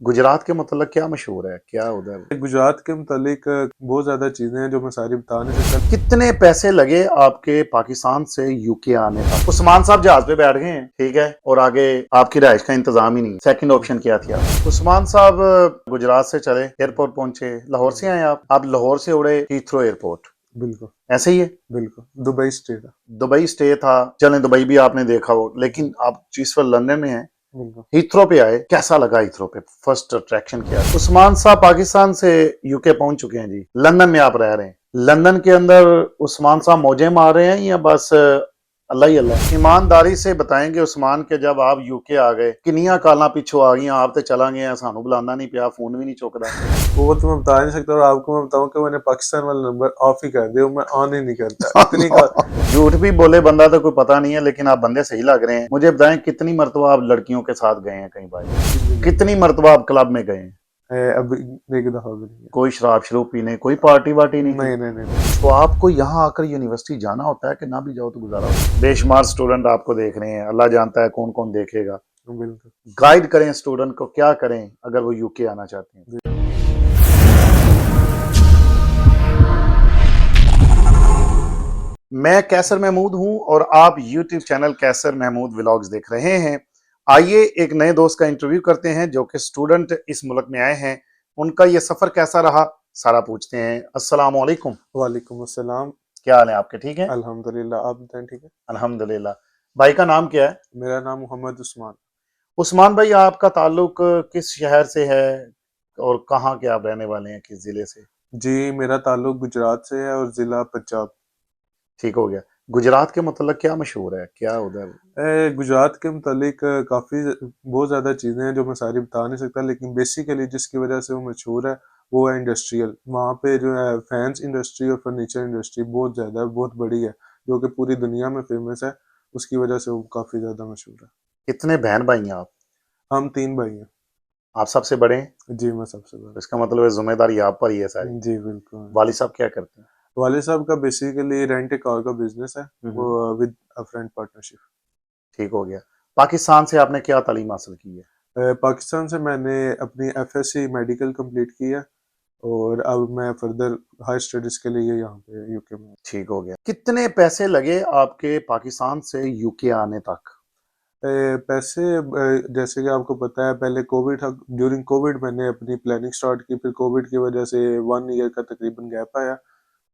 गुजरात के मतलब क्या मशहूर है, क्या उधर? गुजरात के मुतालिक बहुत ज़्यादा चीज़ें हैं जो मैं सारी बता नहीं सकता। कितने पैसे लगे आपके पाकिस्तान से यूके आने तक? उस्मान साहब जहाज पे बैठ गए हैं, ठीक है, और आगे आपकी रहाइश का इंतजाम ही नहीं। सेकंड ऑप्शन क्या थी आप? उस्मान साहब गुजरात से चले, एयरपोर्ट पहुंचे, लाहौर से आए आप लाहौर से उड़े हीथ्रो एयरपोर्ट, बिल्कुल। ऐसे ही है? बिल्कुल दुबई स्टे था। दुबई स्टे था, चलें दुबई भी आपने देखा हो, लेकिन आप जिस पर लंदन में हैं, बिल्कुल। हीथ्रो पे आए, कैसा लगा हीथ्रो पे? फर्स्ट अट्रैक्शन क्या? उस्मान साहब पाकिस्तान से यूके पहुंच चुके हैं जी, लंदन में आप रह रहे हैं, लंदन के अंदर उस्मान साहब मौजे मार रहे हैं या बस अल्लाह ही अल्लाह? ईमानदारी से बताएंगे उस्मान के, जब आप यूके आ गए किनिया काला पिछू आ गई, आप तो चला गए, सानू बुलाना नहीं पिया, फोन भी नहीं चुकता। वो तो मैं बता नहीं सकता, और आपको मैं बताऊं कि मैंने पाकिस्तान वाला नंबर ऑफ ही कर दिया, मैं ऑन ही नहीं करता इतनी का। झूठ भी बोले बंदा तो कोई पता नहीं है, लेकिन आप बंदे सही लग रहे हैं। मुझे बताएं कितनी मरतबा आप लड़कियों के साथ गए हैं कहीं बाहर? कितनी मरतबा आप क्लब में गए हैं? अभी एक दफा भी नहीं कोई शराब शरूब पीने, कोई पार्टी वार्टी है। नहीं थी? नहीं नहीं नहीं। तो आपको यहाँ आकर यूनिवर्सिटी जाना होता है कि ना भी जाओ तो गुजारा होता है? बेशुमार स्टूडेंट आपको देख रहे हैं, अल्लाह जानता है कौन कौन देखेगा। बिल्कुल। गाइड करें स्टूडेंट को, क्या करें अगर वो यूके आना चाहते हैं? मैं कैसर महमूद हूं और आप यूट्यूब चैनल कैसर महमूद व्लॉग्स देख रहे हैं। आइए एक नए दोस्त का इंटरव्यू करते हैं जो कि स्टूडेंट इस मुल्क में आए हैं, उनका ये सफर कैसा रहा सारा पूछते हैं। अस्सलाम वालेकुम। वालेकुम अस्सलाम। क्या हाल है आपके? ठीक है, अल्हम्दुलिल्लाह, आप बताएं ठीक है। अल्हम्दुलिल्लाह। भाई का नाम क्या है? मेरा नाम मोहम्मद उस्मान। उस्मान भाई, आपका ताल्लुक किस शहर से है और कहाँ के आप रहने वाले हैं, किस जिले से? जी, मेरा ताल्लुक गुजरात से है और ज़िला पंजाब। ठीक हो गया। गुजरात के मतलब क्या मशहूर है, क्या उधर? गुजरात के मुतालिक काफ़ी बहुत ज़्यादा चीज़ें हैं जो मैं सारी बता नहीं सकता, लेकिन बेसिकली जिसकी वजह से वो मशहूर है वो है इंडस्ट्रियल। वहाँ पे जो है फैंस इंडस्ट्री और फर्नीचर इंडस्ट्री बहुत ज़्यादा है, बहुत बड़ी है, जो कि पूरी दुनिया में फेमस है। उसकी वजह से वो काफ़ी ज़्यादा मशहूर है। कितने बहन भाई हैं आप? हम 3 भाई हैं। आप सबसे बड़े हैं? जी, मैं सबसे बड़ा। तो इसका मतलब है जिम्मेदारी आप पर ही है सारी। जी, बिल्कुल। वालिद साहब क्या करते हैं? वालिद साहब का बेसिकली रेंट ए कार का बिज़नेस है, वो हम्म, विद अ फ्रेंड पार्टनरशिप। ठीक हो गया। पाकिस्तान से आपने क्या तालीम हासिल की है? पाकिस्तान से मैंने अपनी एफएससी मेडिकल कंप्लीट की है, और अब मैं फर्दर हाई स्टडीज़ के लिए यहाँ पे यूके में हूँ। ठीक हो गया। कितने पैसे लगे आपके पाकिस्तान से यूके आने तक? पैसे जैसे कि आपको पता है पहले कोविड था, ड्यूरिंग कोविड मैंने अपनी प्लानिंग स्टार्ट की, फिर कोविड की वजह से 1 ईयर का तकरीबन गैप आया।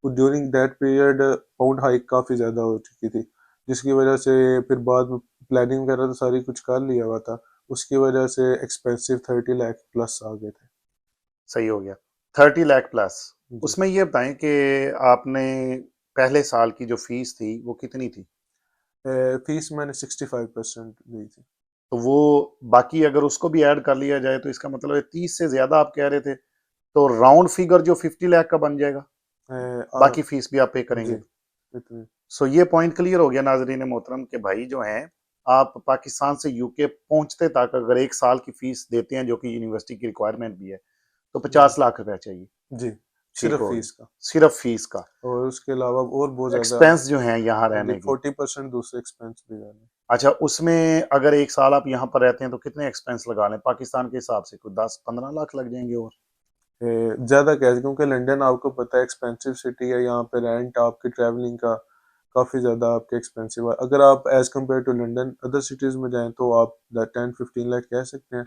तो during that period pound hike काफ़ी ज़्यादा हो चुकी थी, जिसकी वजह से फिर बाद में प्लानिंग वगैरह तो सारी कुछ कर लिया हुआ था, उसकी वजह से एक्सपेंसिव 30 लाख प्लस आ गए थे। सही हो गया। 30 लाख प्लस। जी। उसमें ये बताएं कि आपने पहले साल की जो फीस थी वो कितनी थी? फीस मैंने 65% दी थी। तो वो बाकी अगर उसको भी ऐड कर लिया जाए तो इसका मतलब है 30 से ज्यादा आप कह रहे थे, तो राउंड फिगर जो 50 लाख का बन जाएगा, अ, बाकी आ, फीस भी आप पे जी करेंगे। इतनी। सो ये पॉइंट क्लियर हो गया नाजरीन मोहतरम के भाई जो हैं, आप पाकिस्तान से यूके पहुंचते तक अगर एक साल की फीस देते हैं जो कि यूनिवर्सिटी की रिक्वायरमेंट भी है, तो जी। 50 लाख रुपया चाहिए। जी, ठीक सिर्फ हो गया। फीस का। सिर्फ फीस का। और उसके अलावा और बहुत ज़्यादा। एक्सपेंस जो हैं यहाँ हाँ जी, रहने की? 40% दूसरे एक्सपेंस भी जाने। अच्छा, उसमें अगर एक साल आप यहाँ पर रहते हैं तो कितने एक्सपेंस लगा लें पाकिस्तान के हिसाब से? कोई 10-15 लाख लग जाएंगे और? ज़्यादा क्या है, क्योंकि लंदन आपको पता है एक्सपेंसिव सिटी है, यहाँ पे रेंट आपकी ट्रैवलिंग का काफ़ी ज़्यादा आपके एक्सपेंसिव है। अगर आप as compare to London other cities में जाएँ तो आप 10-15 लाख कह सकते हैं,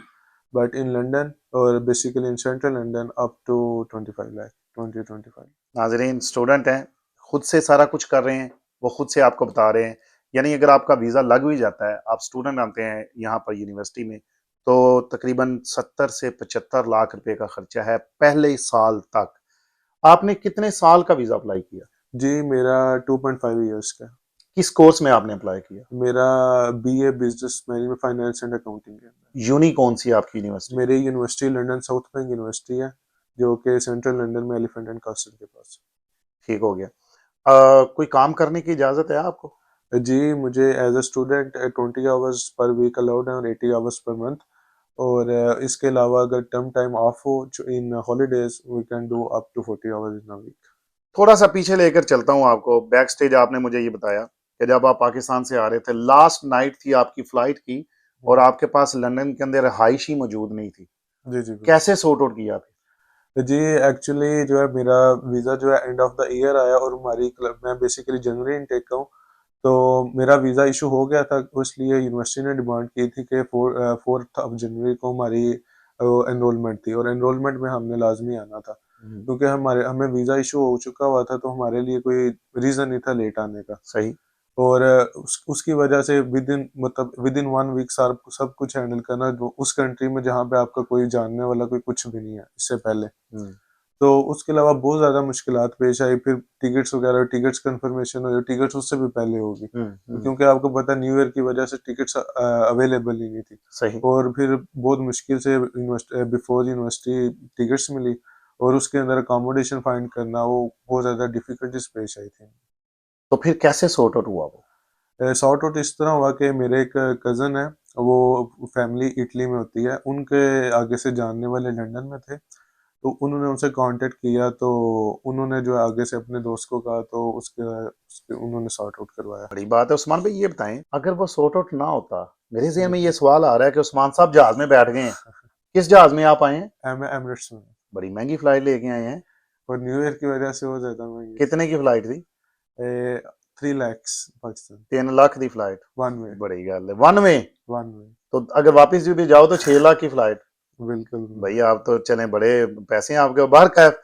बट इन लंदन और basically in central London up to 25 lakh, 20-25। नाजरीन स्टूडेंट हैं, खुद से सारा कुछ कर रहे हैं, वो खुद से आपको बता रहे हैं। यानी अगर आपका वीज़ा लग भी जाता है, आप स्टूडेंट आते हैं यहाँ पर यूनिवर्सिटी में, तो तकरीबन 70 से 75 लाख रुपए का खर्चा है पहले साल तक। आपने कितने साल का वीज़ा अप्लाई किया? जी, मेरा 2.5 ईयर्स का है। किस कोर्स में आपने अप्लाई किया? मेरा BA business management finance and accounting है। यूनी कौन सी है आपकी यूनिवर्सिटी? मेरी university London south bank university है, जो कि सेंट्रल लंदन में एलिफेंट एंड कास्टल के पास। ठीक हो गया। कोई काम करने की इजाज़त है आपको? जी, मुझे as a student 20 hours per week allowed है और 80 आवर्स पर मंथ, और इसके अलावा अगर टर्म टाइम ऑफ हो in holidays we can do up to 40 hours in a week. थोड़ा सा पीछे लेकर चलता हूँ आपको, बैक स्टेज आपने मुझे ये बताया कि जब आप पाकिस्तान से आ रहे थे, लास्ट नाइट थी आपकी फ्लाइट की और आपके पास लंदन के अंदर रहाइश ही मौजूद नहीं थी, जी, जी, बिल्कुल। कैसे सॉर्ट आउट किया फिर? जी, एक्चुअली जो है मेरा वीज़ा जो है एंड ऑफ द ईयर आया और मैं बेसिकली जनवरी इनटेक का हूँ, तो मेरा वीज़ा इशू हो गया था, तो इसलिए यूनिवर्सिटी ने डिमांड की थी कि 4th ऑफ जनवरी को हमारी एनरोलमेंट थी और एनरोलमेंट में हमने लाज़मी आना था। क्योंकि हमें वीज़ा इशू हो चुका हुआ था, तो हमारे लिए कोई रीज़न नहीं था लेट आने का। सही। और उसकी वजह से विदिन 1 वीक सब सब कुछ हैंडल करना जो उस कंट्री में जहाँ पे आपका कोई जानने वाला कोई कुछ भी नहीं है इससे पहले। हम्म, तो उसके अलावा बहुत ज़्यादा मुश्किलात पेश आई, फिर टिकट्स कन्फर्मेशन हुई, टिकट्स उससे भी पहले होगी। हम्म। क्योंकि आपको पता है न्यू ईयर की वजह से टिकट्स अवेलेबल ही नहीं थी। सही। और फिर बहुत मुश्किल से बिफोर यूनिवर्सिटी टिकट्स मिली और उसके अंदर अकोमोडेशन फाइंड करना वो बहुत ज़्यादा डिफिकल्टीज पेश आई थी। तो फिर कैसे सॉर्ट आउट हुआ वो? सॉर्ट आउट इस तरह हुआ कि मेरे एक कज़न है, वो फैमिली इटली में होती है, उनके आगे से जानने वाले लंदन में थे, तो उन्होंने उनसे कांटेक्ट किया, तो उन्होंने जो है आगे से अपने दोस्त को कहा, तो उसके उन्होंने सॉर्ट आउट करवाया। बड़ी बात है उस्मान भाई, ये बताएं अगर वो सॉर्ट आउट ना होता, मेरे ज़हन में ये सवाल आ रहा है कि उस्मान साहब जहाज में बैठ गए हैं। किस जहाज में आप आए हैं? एमिरेट्स में। बड़ी महंगी फ्लाइट लेके आए हैं। और न्यू ईयर की वजह से वो ज़्यादा महंगी कितने की फ्लाइट थी? थी। 3 lakhs पाकिस्तान 3 लाख की फ्लाइट? One way. बड़ी गल है, वन वे। One way. तो अगर वापस भी जाओ तो 6 लाख की फ्लाइट। बिल्कुल। भाई आप तो चले बड़े पैसे हैं आपके। बाहर कैफ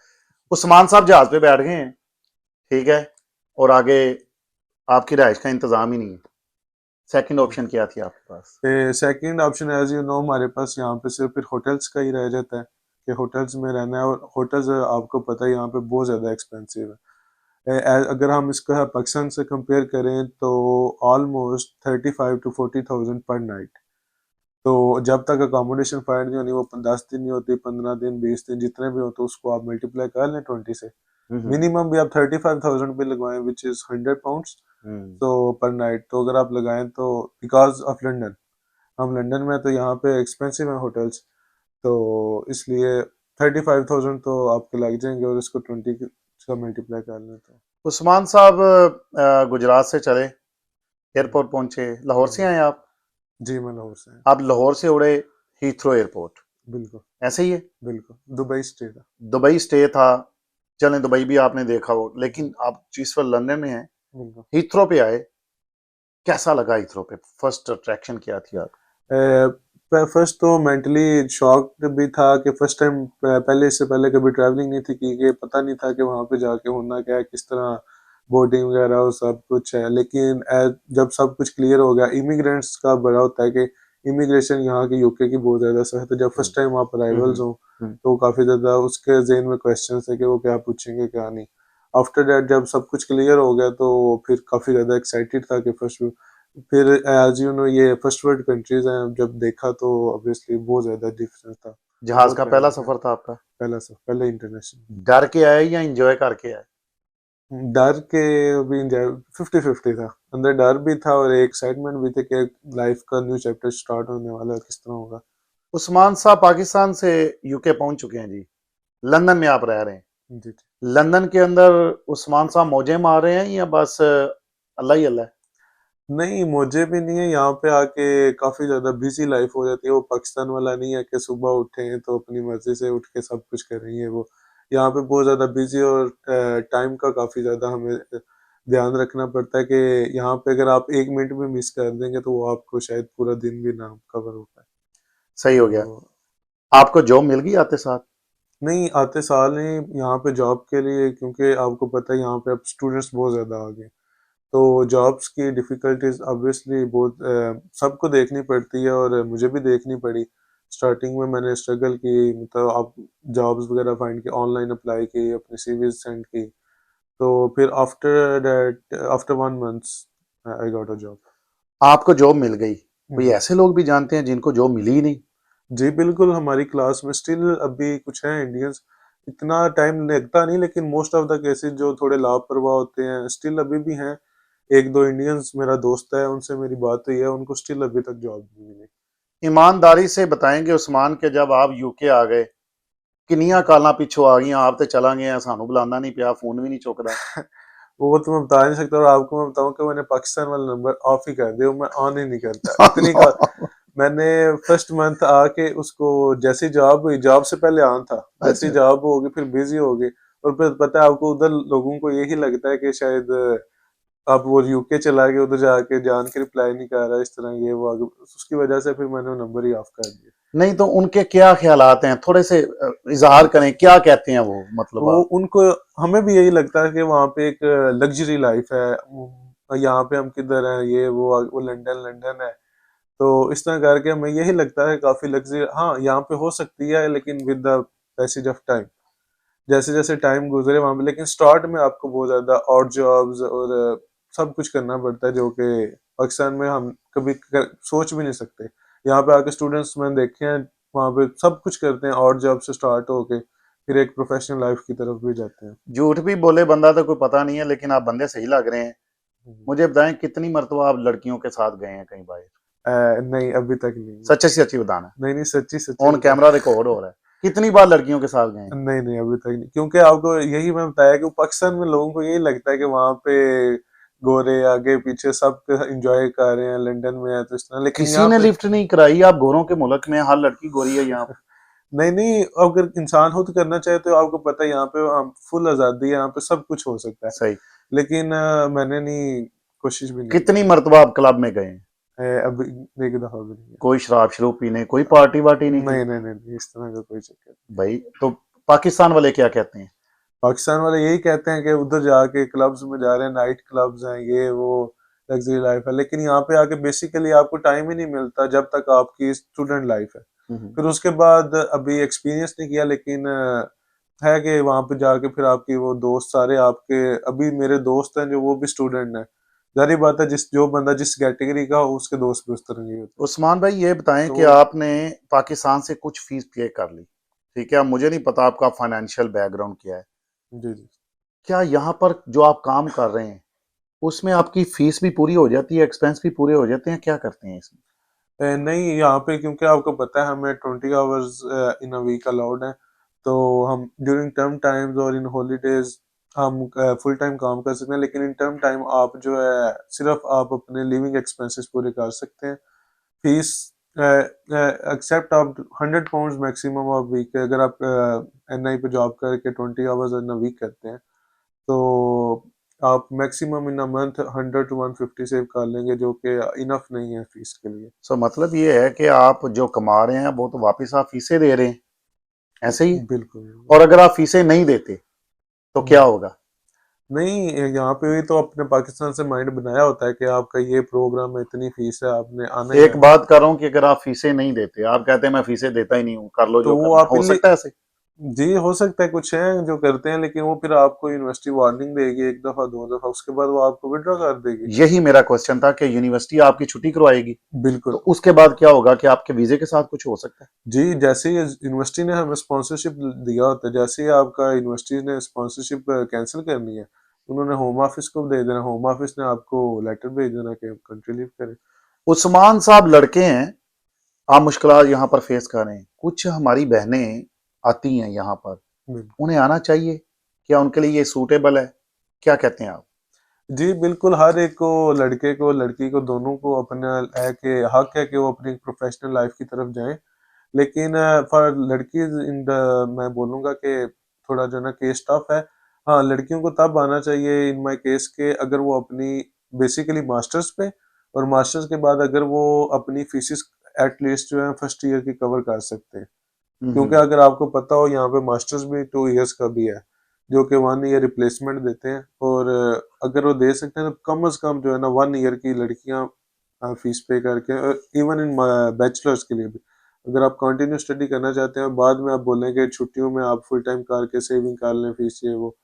उस्मान साहब जहाज पे बैठ गए हैं, ठीक है, और आगे आपकी रहाइश का इंतजाम ही नहीं है। सेकंड ऑप्शन क्या थी आपके पास? Second option as you know हमारे पास यहाँ पे सिर्फ फिर होटल्स का ही रह जाता है कि होटल्स में रहना है, और होटल्स आपको पता है यहाँ पे बहुत ज़्यादा एक्सपेंसिव है। अगर हम इसको पाकिस्तान से कंपेयर करें तो ऑलमोस्ट 35 to 40 thousand पर नाइट। तो जब तक अकोमोडेशन फाइंड नहीं होनी, वो 10 दिन नहीं होती, 15 दिन, 20 दिन, जितने भी हो, तो उसको आप मल्टीप्लाई कर लें 20 से। हम्म, मिनिमम भी आप 35,000 पे लगवाएं, विच इज़ 100 pounds, हम्म। तो पर नाइट। तो अगर आप लगाएं तो बिकॉज ऑफ लंदन, हम लंदन में, तो यहाँ पे एक्सपेंसिव है होटल्स, तो इसलिए 35,000 तो आपके लग जाएंगे, और इसको 20 का मल्टीप्लाई कर लें तो। उस्मान साहब गुजरात से चले, एयरपोर्ट पहुंचे, लाहौर से आए आप? जी, मैं लाहौर से हैं। आप लाहौर से उड़े हीथ्रो एयरपोर्ट, बिल्कुल। ऐसे ही है? बिल्कुल दुबई स्टे था। दुबई स्टे था। चलें, दुबई भी आपने देखा हो, लेकिन आप जिस वक्त लंदन में हैं, बिल्कुल। हीथ्रो पे आए, कैसा लगा हीथ्रो पे? फर्स्ट अट्रैक्शन क्या थी आप? फर्स्ट तो मेंटली शॉक्ड भी था कि फर्स्ट टाइम, पहले इससे पहले कभी ट्रैवलिंग नहीं थी की, कि पता नहीं था कि वहाँ पे जाके होना क्या है, किस तरह बोर्डिंग वगैरह और सब कुछ है। लेकिन जब सब कुछ क्लियर हो गया, इमिग्रेंट्स का बड़ा होता है कि इमिग्रेशन यहाँ की यूके की बहुत ज़्यादा सख्त है। जब फर्स्ट टाइम आप अराइवल्स हो, हम्म। तो काफ़ी ज़्यादा उसके ज़हन में क्वेश्चन है कि वो क्या पूछेंगे क्या नहीं। आफ्टर दैट जब सब कुछ क्लियर हो गया, तो फिर काफ़ी ज़्यादा एक्साइटेड था कि फर्स्ट, फिर एज यू नो ये फर्स्ट वर्ल्ड कंट्रीज हैं, जब देखा तो ऑब्वियसली बहुत ज्यादा डिफरेंस था। जहाज बहुत का पहला प्यारा था। सफर था आपका? पहले इंटरनेशनल। डर के आए या एंजॉय करके आए? डर के भी 50-50 था, अंदर डर भी था और एक एक्साइटमेंट भी थी कि लाइफ का न्यू चैप्टर स्टार्ट होने वाला है, किस तरह होगा। उस्मान साहब पाकिस्तान से यूके पहुंच चुके हैं जी, लंदन में आप रह रहे हैं। जी, जी। लंदन के अंदर उस्मान साहब मौजे मार रहे हैं या बस अल्लाह ही अल्लाह है? नहीं, मुझे भी नहीं है, यहाँ पे आके काफी ज्यादा बिजी लाइफ हो जाती है। वो पाकिस्तान वाला नहीं है कि सुबह उठे तो अपनी मर्जी से उठ के सब कुछ कर रही है वो। यहाँ पे बहुत ज्यादा बिजी, और टाइम का काफी ज्यादा हमें ध्यान रखना पड़ता है कि यहाँ पे अगर आप 1 मिनट भी मिस कर देंगे, तो वो आपको शायद पूरा दिन भी ना कवर हो पाए। सही हो गया। तो आपको जॉब मिल गई आते साथ? नहीं, आते साल ही यहाँ पे जॉब के लिए, क्योंकि आपको पता है यहाँ पे अब स्टूडेंट्स बहुत ज्यादा आ गए, तो जॉब्स की डिफ़िकल्टीज़ ऑब्वियसली बहुत सबको देखनी पड़ती है, और मुझे भी देखनी पड़ी। स्टार्टिंग में मैंने स्ट्रगल की, मतलब आप जॉब्स वगैरह फाइंड की, ऑनलाइन अप्लाई की, अपनी सीवीज़ सेंड की। तो फिर after that, after 1 months I got a job. आपको जॉब मिल गई। कोई जी। ऐसे लोग भी जानते हैं जिनको जॉब मिली ही नहीं? जी, बिल्कुल, हमारी क्लास में स्टिल अभी कुछ हैं इंडियंस, इतना टाइम लगता नहीं, लेकिन मोस्ट ऑफ द केसेज़ जो थोड़े लापरवाह होते हैं, स्टिल अभी भी हैं। 1-2 इंडियंस मेरा दोस्त है, उनसे मेरी बात हुई है, उनको स्टिल अभी तक जॉब नहीं मिली। ईमानदारी से बताएंगे उस्मान के, जब आप यूके आ गए, किनिया काला पिछो आ गई, आप तो चला गए, सानू बुलाना नहीं पिया, फोन भी नहीं चुकता। वो तो मैं बता नहीं सकता, और आपको मैं बताऊं कि मैंने पाकिस्तान वाला नंबर ऑफ ही कर दिया, मैं ऑन ही नहीं करता। इतनी का मैंने फर्स्ट मंथ आके उसको जैसे जॉब हुई, जॉब से पहले ऑन था, जैसे अच्छा जॉब हो गई फिर बिजी हो गई। और फिर पता है आपको उधर लोगों को यही लगता है कि शायद अब वो यूके चला गया, उधर जाके जान के रिप्लाई नहीं कर रहा, इस तरह ये वो आगे, उसकी वजह से फिर मैंने नंबर ही ऑफ कर दिया। नहीं तो उनके क्या ख्यालात हैं, थोड़े से इजहार करें, क्या कहते हैं वो, मतलब वो आप। उनको, हमें भी यही लगता है कि वहाँ पे एक लग्जरी लाइफ है, यहाँ पे हम किधर हैं, ये वो लंदन लंदन है। तो इस तरह करके हमें यही लगता है काफी लग्जरी, हाँ यहाँ पे हो सकती है, लेकिन with the passage of time, जैसे जैसे टाइम गुजरे वहां पे, लेकिन स्टार्ट में आपको बहुत ज्यादा और जॉब्स और सब कुछ करना पड़ता है, जो कि पाकिस्तान में हम कभी सोच भी नहीं सकते। यहाँ पे आके स्टूडेंट्स मैंने देखे हैं, वहाँ पे सब कुछ करते हैं, और जॉब से स्टार्ट होके फिर एक प्रोफेशनल लाइफ की तरफ भी जाते हैं। झूठ भी बोले बंदा तो कोई पता नहीं है, लेकिन आप बंदे सही लग रहे हैं। हम्म। मुझे बताएं, कितनी मरतबा आप लड़कियों के साथ गए हैं कहीं बाहर? नहीं अभी तक नहीं। सच्ची सच्ची बताना। नहीं नहीं, सच्ची सच्ची ऑन बता। कैमरा रिकॉर्ड हो रहा है। कितनी बार लड़कियों के साथ गए हैं? नहीं नहीं अभी तक नहीं, क्योंकि आपको यही मैं बताया कि पाकिस्तान में लोगों को यही लगता है कि वहां पे गोरे आगे पीछे सब एंजॉय कर रहे हैं, लंदन में है तो इस तरह, लेकिन किसी यहाँ ने पे लिफ्ट नहीं कराई? आप गोरों के मुल्क में, हर लड़की गोरी है यहाँ पे। नहीं नहीं, अगर इंसान खुद करना चाहे तो आपको पता है यहाँ पे फुल आजादी है, यहाँ पे सब कुछ हो सकता है। सही। लेकिन मैंने नहीं, कोशिश भी नहीं कितनी की। मरतबा आप क्लब में गए हैं? अभी एक दफा भी नहीं कोई शराब शरूब पीने, कोई पार्टी वार्टी है। नहीं की? नहीं नहीं नहीं नहीं, इस तरह का कोई चक्कर नहीं। भाई तो पाकिस्तान वाले क्या कहते हैं? पाकिस्तान वाले यही कहते हैं कि उधर जाके क्लब्स में जा रहे हैं, नाइट क्लब्स हैं, ये वो लग्जरी लाइफ है, लेकिन यहाँ पे आके बेसिकली आपको टाइम ही नहीं मिलता जब तक आपकी स्टूडेंट लाइफ है। हम्म। फिर उसके बाद अभी एक्सपीरियंस नहीं किया, लेकिन है कि वहां पे जाके फिर आपकी वो दोस्त सारे आपके, अभी मेरे दोस्त हैं जो वो भी स्टूडेंट हैं। जारी बात है, जिस जो बंदा जिस कैटेगरी का हो उसके दोस्त भी उस तरह के होते हैं। उस्मान भाई ये बताएं तो कि आपने पाकिस्तान से कुछ फीस पे कर ली, ठीक है? अब मुझे नहीं पता आपका फाइनेंशियल बैकग्राउंड क्या है। जी जी। क्या यहाँ पर जो आप काम कर रहे हैं उसमें आपकी फीस भी पूरी हो जाती है, एक्सपेंस भी पूरे हो जाते हैं, क्या करते हैं इसमें? नहीं यहाँ पे क्योंकि आपको पता है हमें 20 hours in a week allowed है, तो हम ड्यूरिंग टर्म टाइम्स और इन हॉलीडेज हम फुल टाइम काम कर सकते हैं, लेकिन इन टर्म टाइम आप जो है सिर्फ आप अपने लिविंग एक्सपेंसेस पूरे कर सकते हैं। फीस एक्सेप्ट आप 100 पाउंड मैक्सिमम ऑफ वीक, अगर आप एनआई पे जॉब करके 20 आवर्स इन अ वीक करते हैं तो आप maximum in a month 100 to 150 save कर लेंगे, जो कि इनफ नहीं है फीस के लिए। सो मतलब ये है कि आप जो कमा रहे हैं वो तो वापस आप फीसें दे रहे हैं, ऐसे ही? बिल्कुल। और अगर आप फीसें नहीं देते तो क्या हम्म। होगा? नहीं, यहाँ पे भी तो अपने पाकिस्तान से माइंड बनाया होता है कि आपका ये प्रोग्राम है, इतनी फीस है, आपने आना ही एक आना है। बात कर रहा हूँ कि अगर आप फीसें नहीं देते, आप कहते हैं मैं फीसें देता ही नहीं हूँ, कर लो तो जो वो करना है, आप हो सकता है ऐसे? जी हो सकता है, कुछ हैं जो करते हैं, लेकिन वो फिर आपको यूनिवर्सिटी वार्निंग देगी एक दफा दो दफा, उसके बाद वो आपको विड्रॉ कर देगी। यही मेरा क्वेश्चन था कि यूनिवर्सिटी आपकी छुट्टी करवाएगी, तो बिल्कुल। उसके बाद क्या होगा कि आपके वीजे के साथ कुछ हो सकता है? जी, जैसे ही यूनिवर्सिटी ने हमें स्पॉन्सरशिप दिया होता है, जैसे ही आपका यूनिवर्सिटी ने स्पॉन्सरशिप कैंसिल करनी है, उन्होंने होम ऑफिस को दे देना, होम ऑफिस ने आपको लेटर भेज देना कि कंट्री लीव करें। उस्मान साहब लड़के हैं, आप मुश्किलात यहाँ पर फेस कर रहे हैं, कुछ हमारी बहनें आती हैं यहाँ पर, बिल्कुल। उन्हें आना चाहिए? क्या उनके लिए ये सूटेबल है? क्या कहते हैं आप? जी बिल्कुल, हर एक को, लड़के को लड़की को दोनों को अपना है कि हक है कि वो अपनी प्रोफेशनल लाइफ की तरफ जाएं, लेकिन फॉर लड़कीज इन द, मैं बोलूँगा कि थोड़ा जो है ना केस टफ है। हाँ, लड़कियों को तब आना चाहिए इन माय केस के अगर वो अपनी बेसिकली मास्टर्स पे, और मास्टर्स के बाद अगर वो अपनी फीसिस एटलीस्ट जो है फर्स्ट ईयर की कवर कर सकते हैं। क्योंकि अगर आपको पता हो यहाँ पे मास्टर्स भी 2 इयर्स का भी है, जो कि 1 ईयर रिप्लेसमेंट देते हैं, और अगर वो दे सकते हैं तो कम अज कम जो है ना 1 ईयर की लड़कियां फीस पे करके, इवन इन बैचलर्स के लिए भी, अगर आप कंटिन्यू स्टडी करना चाहते हैं, बाद में आप बोलेंगे छुट्टियों में आप फुल टाइम करके सेविंग कर लें फीस, ये वो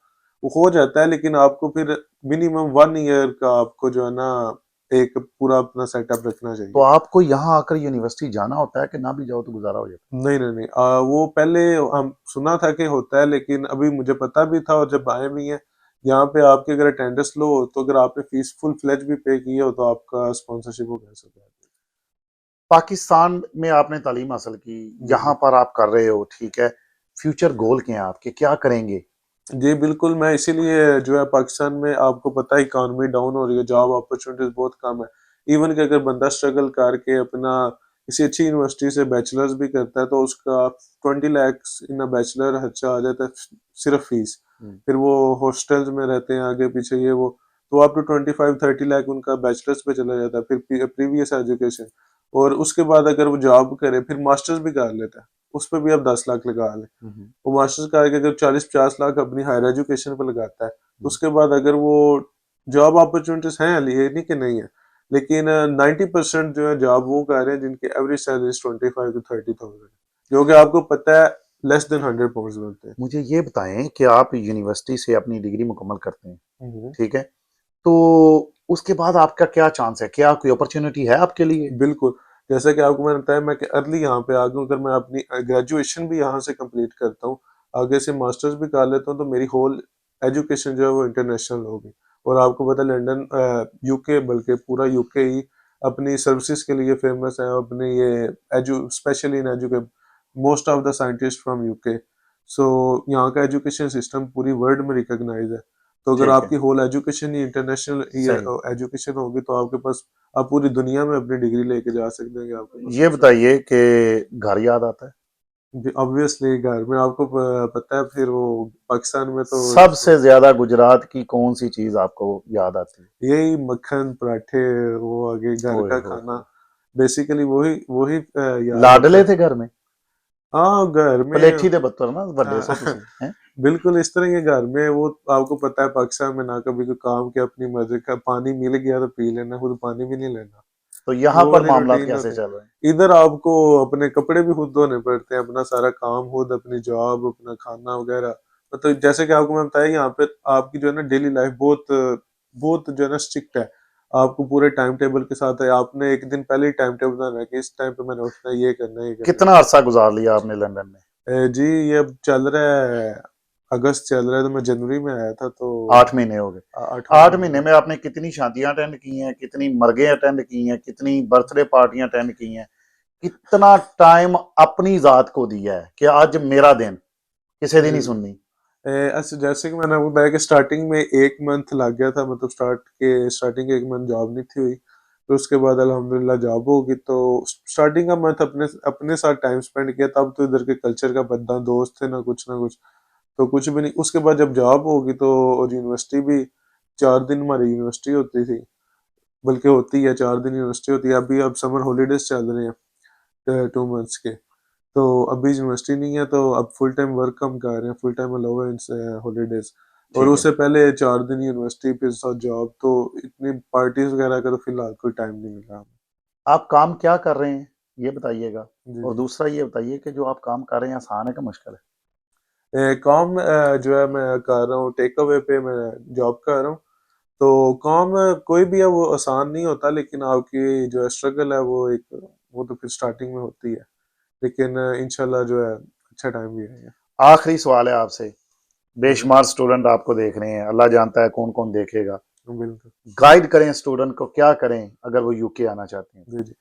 हो जाता है, लेकिन आपको फिर मिनिमम 1 ईयर का आपको जो है ना एक पूरा अपना सेटअप रखना तो चाहिए। आपको यहाँ आकर यूनिवर्सिटी जाना होता है कि ना भी जाओ तो गुजारा हो जाता नहीं नहीं नहीं, वो पहले हम सुना था कि होता है, लेकिन अभी मुझे पता भी था, और जब आए भी हैं यहाँ पे, आपके अगर अटेंडेंस लो हो तो अगर आपने फीस फुल फ्लेज भी पे की हो तो आपका स्पॉन्सरशिप हो कैसे हो है? पाकिस्तान में आपने तालीम हासिल की, यहाँ जी पर आप कर रहे हो, ठीक है? फ्यूचर गोल क्या है आपके, क्या करेंगे? जी बिल्कुल, मैं इसीलिए जो है पाकिस्तान में, आपको पता है इकॉनमी डाउन हो रही है, जॉब अपॉर्चुनिटीज बहुत कम है। इवन कि अगर बंदा स्ट्रगल करके अपना किसी अच्छी यूनिवर्सिटी से बैचलर्स भी करता है तो उसका 20 lakhs इन बैचलर खर्चा आ जाता है सिर्फ फीस। फिर वो हॉस्टल्स में रहते हैं आगे पीछे ये वो, तो अप टू 25-30 लाख उनका बैचलर्स पे चला जाता है, फिर प्रीवियस एजुकेशन। और उसके बाद अगर वो जॉब करे फिर मास्टर्स भी कर लेता है, उस पर भी आप 10 लाख लगा लें। वो मास्टर्स करके अगर 40-50 लाख अपनी हायर एजुकेशन पे लगाता है तो उसके बाद अगर वो जॉब अपॉर्चुनिटीज हैं, ये नहीं कि नहीं है, लेकिन 90% जो है जॉब वो कर रहे हैं जिनकी एवरेज सैलरी 25 to 30 थाउजेंड, जो कि आपको पता है लेस देन 100 पाउंड मिलते मुझे ये बताएं कि आप यूनिवर्सिटी से अपनी डिग्री मुकम्मल करते हैं, हैं। ठीक है, तो उसके बाद आपका क्या चांस है, क्या कोई अपॉर्चुनिटी है आपके लिए? बिल्कुल, जैसा कि आपको मैंने बताया मैं कि अर्ली यहाँ पे आ गया हूँ, अगर मैं अपनी ग्रेजुएशन भी यहाँ से कंप्लीट करता हूँ, आगे से मास्टर्स भी कर लेता हूँ, तो मेरी होल एजुकेशन जो है वो इंटरनेशनल होगी। और आपको पता है लंदन यूके, बल्कि पूरा यूके ही अपनी सर्विसेज के लिए फेमस है, अपने ये एजू स्पेशली इन एजुके most of the scientist from UK. So यहाँ का एजुकेशन सिस्टम पूरी वर्ल्ड में रिकॉग्नाइज है। तो अगर ठीक है, आपकी होल एजुकेशन ही इंटरनेशनल सही। एजुकेशन होगी तो आपके पास आप पूरी दुनिया में अपनी डिग्री लेके जा सकते हैं कि आपके पास ये ऑप्शन है। बताइए कि घर याद आता है? ऑब्वियसली घर में आपको पता है, फिर वो पाकिस्तान में तो सबसे ज्यादा गुजरात की कौन सी चीज आपको याद आती है? यही मक्खन पराठे, वो आगे घर ओए का होए खाना, होए। बेसिकली वही वही याद आता लाडले है। थे घर में? हाँ घर में पलेठी दे बत्तर ना बड़े सो हाँ, तुसी हैं? बिल्कुल इस तरह के घर में वो, आपको पता है पाकिस्तान में ना कभी कोई काम के अपनी मर्जी का, पानी मिल गया तो पी लेना, खुद पानी भी नहीं लेना, तो यहाँ वो पर वाली मामलात रूटीन कैसे होती चल रहे हैं? है। इधर आपको अपने कपड़े भी खुद धोने पड़ते हैं, अपना सारा काम खुद, अपनी जॉब, अपना खाना वगैरह। तो जैसे कि आपको मैं बताया यहाँ पे आपकी जो है ना डेली लाइफ बहुत बहुत जो है ना स्ट्रिक्ट है। आपको पूरे टाइम टेबल के साथ है, आपने एक दिन पहले ही टाइम टेबल बनाना है कि इस टाइम पे मैंने उठना है, ये करना है, ये करना कितना अरसा गुजार लिया आपने लंदन में? जी ये अब चल रहा है, अगस्त चल रहा है, तो मैं जनवरी में आया था तो 8 महीने हो गए। 8 महीने महीना। में आपने कितनी शादियां अटेंड की हैं, कितनी मरगे अटेंड की हैं, कितनी बर्थडे पार्टियां अटेंड की हैं, कितना टाइम अपनी जात को दिया है कि आज मेरा दिन, किसी दिन जी ही जी। सुननी? ऐसे जैसे कि मैंने आपको बताया कि स्टार्टिंग में 1 मंथ लग गया था, मतलब स्टार्टिंग के 1 मंथ जॉब नहीं थी हुई, तो उसके बाद अल्हम्दुलिल्लाह जॉब होगी। तो स्टार्टिंग का मंथ अपने अपने साथ टाइम स्पेंड किया, तब तो इधर के कल्चर का पता, दोस्त थे ना कुछ, तो कुछ भी नहीं। उसके बाद जब जॉब होगी तो, और यूनिवर्सिटी भी 4 दिन हमारी यूनिवर्सिटी होती थी, बल्कि होती है 4 दिन यूनिवर्सिटी होती है। अभी अब समर हॉलीडेज चल रहे हैं 2 मंथ्स के, तो अभी यूनिवर्सिटी नहीं है, तो अब फुल टाइम वर्क हम कर रहे हैं, फुल टाइम अलाउंस हॉलीडेज। और ठीक है। उससे पहले 4 दिन यूनिवर्सिटी फिर साथ जॉब, तो इतनी पार्टीज वगैरह का तो फिलहाल कोई टाइम नहीं मिल रहा। आप काम क्या कर रहे हैं, ये बताइएगा। जी और जी। दूसरा ये बताइए कि जो आप काम कर रहे हैं आसान है कि मुश्किल है? काम जो है मैं कर रहा हूँ, टेक अवे पे मैं जॉब कर रहा हूँ। तो काम कोई भी है वो आसान नहीं होता, लेकिन आपकी जो स्ट्रगल है वो एक, वो तो फिर स्टार्टिंग में होती है, लेकिन इंशाल्लाह जो है अच्छा टाइम भी है। आखिरी सवाल है आपसे। जी बेशुमार स्टूडेंट आपको देख रहे हैं, अल्लाह जानता है कौन कौन देखेगा। बिल्कुल। गाइड करें स्टूडेंट को, क्या करें अगर वो यूके आना चाहते हैं? जी जी।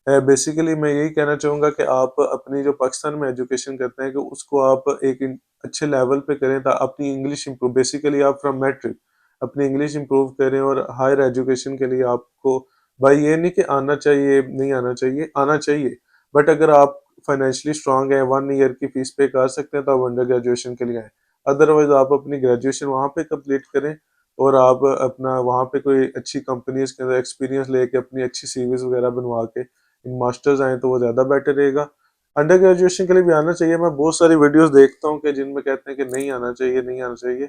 बेसिकली मैं यही कहना चाहूँगा कि आप अपनी जो पाकिस्तान में एजुकेशन करते हैं कि उसको आप एक अच्छे लेवल पे करें, अपनी इंग्लिश इंप्रूव, बेसिकली आप फ्रॉम मैट्रिक अपनी इंग्लिश इंप्रूव करें। और हायर एजुकेशन के लिए आपको भाई ये नहीं कि आना चाहिए, नहीं आना चाहिए, आना चाहिए, बट अगर आप फाइनेंशियली स्ट्रांग है, 1 ईयर की फीस पे कर सकते हैं, तो आप अंडर ग्रेजुएशन के लिए आए। अदरवाइज आप अपनी ग्रेजुएशन वहाँ पे कंप्लीट करें, और आप अपना वहाँ पे कोई अच्छी कंपनीज के अंदर एक्सपीरियंस लेके अपनी अच्छी सीवीज वगैरह बनवा के इन मास्टर्स आए तो वो ज़्यादा बेटर रहेगा। अंडर ग्रेजुएशन के लिए भी आना चाहिए, मैं बहुत सारी वीडियोस देखता हूँ कि जिनमें कहते हैं कि नहीं आना चाहिए, नहीं आना चाहिए,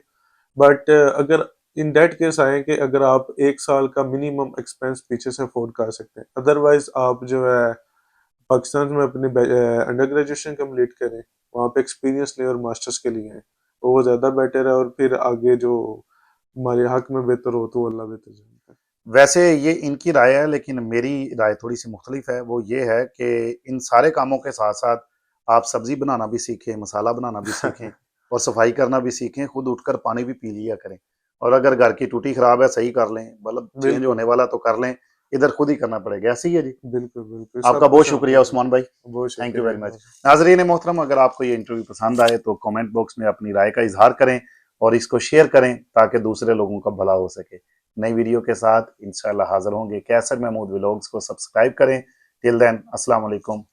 बट अगर इन दैट केस आए कि अगर आप 1 साल का मिनिमम एक्सपेंस पीछे से अफोर्ड कर सकते हैं, अदरवाइज आप जो है पाकिस्तान में अपनी अंडर ग्रेजुएशन कम्प्लीट करें, वहाँ पे एक्सपीरियंस लें और मास्टर्स के लिए आए, तो वो ज़्यादा बेटर है। और फिर आगे जो हमारे हक में बेहतर हो तो वो अल्लाह बेहतर जानता है। वैसे ये इनकी राय है, लेकिन मेरी राय थोड़ी सी मुख्तलिफ है। वो ये है कि इन सारे कामों के साथ साथ आप सब्जी बनाना भी सीखें, मसाला बनाना भी सीखें, और सफाई करना भी सीखें। खुद उठकर पानी भी पी लिया करें, और अगर घर की टूटी खराब है सही कर लें, मतलब चेंज बिल्कुल होने वाला तो कर लें, इधर खुद ही करना पड़ेगा। ऐसे ही है जी। बिल्कुल बिल्कुल, आपका सब बहुत कुछ आपको शुक्रिया उस्मान भाई। बहुत थैंक यू शुक्रिया वेरी मच। बहुत। नाजरीन मोहतरम, अगर आपको ये इंटरव्यू पसंद आए तो कमेंट बॉक्स में अपनी राय का इजहार करें और इसको शेयर करें ताकि दूसरे लोगों का भला हो सके। नई वीडियो के साथ इंशाल्लाह हाजिर होंगे। कैसर महमूद व्लॉग्स को सब्सक्राइब करें, टिल देन अस्सलाम वालेकुम।